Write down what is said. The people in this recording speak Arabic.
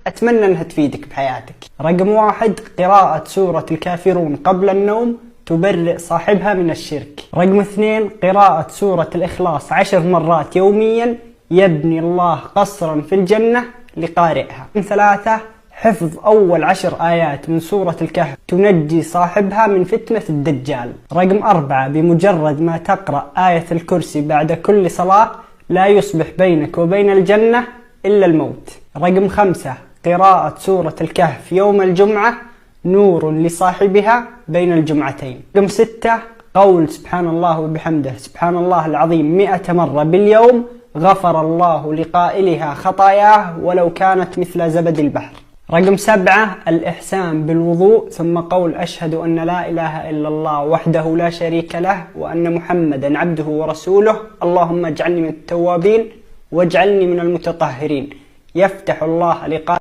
أتمنى أنها تفيدك بحياتك. رقم 1: قراءة سورة الكافرون قبل النوم تبرئ صاحبها من الشرك. رقم 2: قراءة سورة الإخلاص 10 مرات يوميا يبني الله قصرا في الجنة لقارئها. رقم 3: حفظ أول 10 آيات من سورة الكهف تنجي صاحبها من فتنة الدجال. رقم 4: بمجرد ما تقرأ آية الكرسي بعد كل صلاة لا يصبح بينك وبين الجنة إلا الموت. رقم 5: قراءة سورة الكهف يوم الجمعة نور لصاحبها بين الجمعتين. رقم 6: قول سبحان الله وبحمده سبحان الله العظيم 100 مرة باليوم غفر الله لقائلها خطاياه ولو كانت مثل زبد البحر. رقم 7: الإحسان بالوضوء ثم قول أشهد أن لا إله إلا الله وحده لا شريك له وأن محمدا عبده ورسوله اللهم اجعلني من التوابين واجعلني من المتطهرين. يفتح الله لقاء